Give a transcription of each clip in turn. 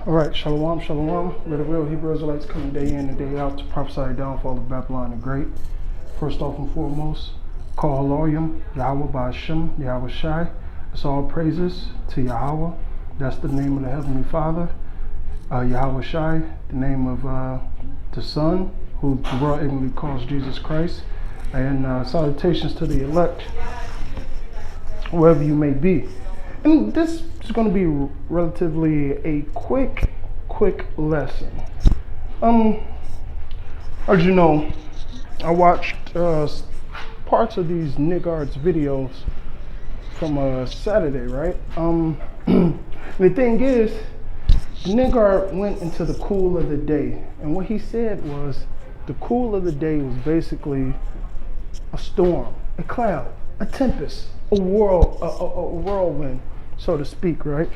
All right, shalom, shalom. Where the real Hebrew Israelites coming day in and day out to prophesy the downfall of Babylon the Great. First off and foremost, call Elohim, Yahweh Ba'Shem, Yahweh Shai. It's all praises to Yahweh. That's the name of the Heavenly Father. Yahweh Shai, the name of the Son, who the world ignorantly calls Jesus Christ. And salutations to the elect, wherever you may be. And this is going to be relatively a quick lesson. As you know, I watched parts of these Niggards videos from Saturday, right? The thing is, Niggard went into the cool of the day, and what he said was the cool of the day was basically a storm, a cloud, a tempest, a whirlwind, so to speak, right?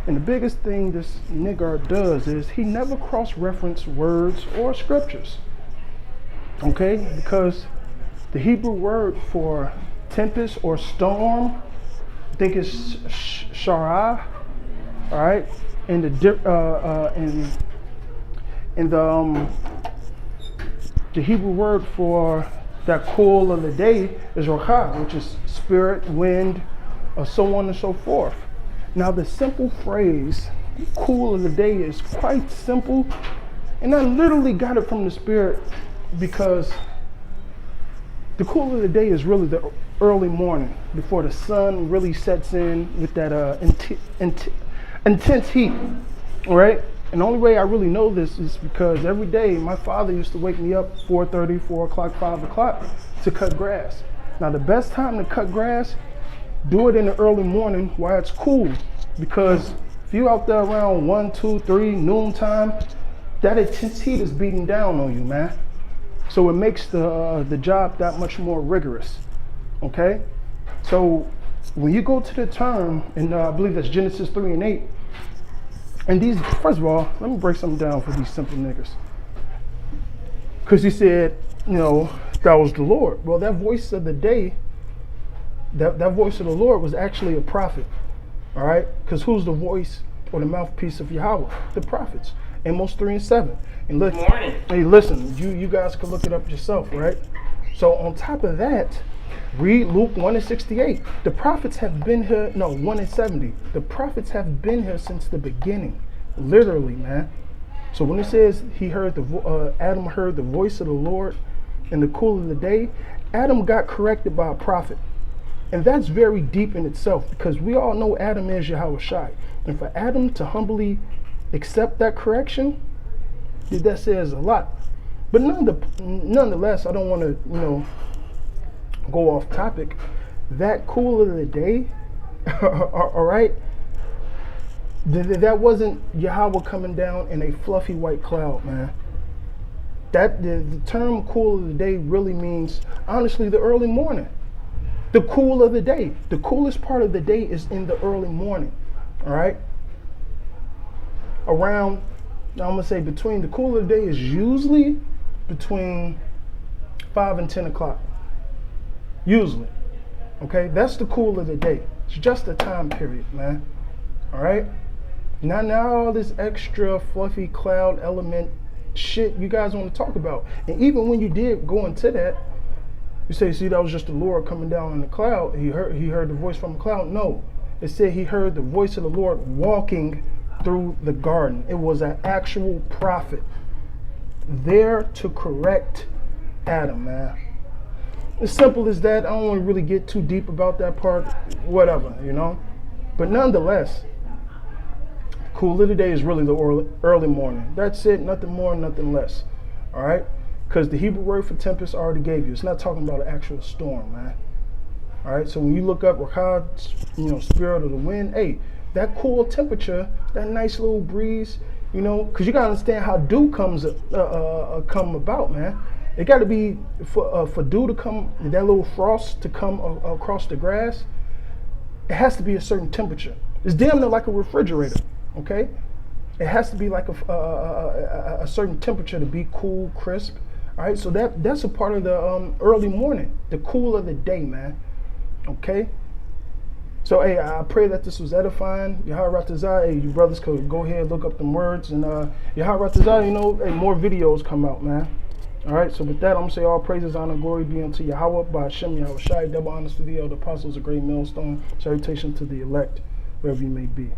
And the biggest thing this Niggard does is he never cross-reference words or scriptures, okay? Because the Hebrew word for tempest or storm, I think it's shara, all right? And the Hebrew word for that cool of the day is rocha, which is spirit, wind, so on and so forth. Now the simple phrase, cool of the day, is quite simple, and I literally got it from the Spirit because the cool of the day is really the early morning before the sun really sets in with that intense heat, all right? And the only way I really know this is because every day my father used to wake me up 4:30, 4 o'clock, 5 o'clock to cut grass. Now the best time to cut grass, do it in the early morning while it's cool, because if you out there around 1, 2, 3 noon time, that intense heat is beating down on you, man. So it makes the job that much more rigorous, okay? So when you go to the term, and I believe that's Genesis 3 and 8, and these, first of all, let me break something down for these simple niggas. Because he said, you know, that was the Lord. Well, that voice of the day, that voice of the Lord was actually a prophet, all right? Because who's the voice or the mouthpiece of Yahweh? The prophets. Amos 3 and 7. And look, hey, listen, you guys can look it up yourself, right? So on top of that, read Luke 1 and 68. The prophets have been here, no, 1 and 70. The prophets have been here since the beginning, literally, man. So when it says he heard Adam heard the voice of the Lord in the cool of the day, Adam got corrected by a prophet. And that's very deep in itself, because we all know Adam is Yahweh Shai. And for Adam to humbly accept that correction, that says a lot. But nonetheless, I don't want to, go off topic. That cool of the day, all right, that wasn't Yahweh coming down in a fluffy white cloud, man. That the term cool of the day really means, honestly, the early morning. The cool of the day. The coolest part of the day is in the early morning, all right? Around, I'm going to say between, the cool of the day is usually between 5 and 10 o'clock. Usually, okay? That's the cool of the day. It's just a time period, man, all right? Now all this extra fluffy cloud element shit you guys want to talk about. And even when you did go into that, you say, see, that was just the Lord coming down in the cloud. He heard the voice from the cloud. No, it said he heard the voice of the Lord walking through the garden. It was an actual prophet there to correct Adam, man. As simple as that. I don't want to really get too deep about that part. Whatever, But nonetheless, cool of the day is really the early morning. That's it. Nothing more, nothing less. All right. Because the Hebrew word for tempest I already gave you. It's not talking about an actual storm, man. All right, so when you look up Rakad, spirit of the wind, hey, that cool temperature, that nice little breeze, because you got to understand how dew come about, man. It got to be, for dew to come, that little frost to come across the grass, it has to be a certain temperature. It's damn near like a refrigerator, okay? It has to be like a certain temperature to be cool, crisp. All right, so that's a part of the early morning, the cool of the day, man. Okay. So, hey, I pray that this was edifying. Yahweh Ratazah, hey, you brothers could go ahead and look up them words. And Yahweh Ratazah, you know, hey, more videos come out, man. All right, so with that, I'm going to say all praises, honor, glory be unto Yahweh, by Hashem, Yahweh Shai, double honors to the elder apostles, a great millstone, salutations to the elect, wherever you may be.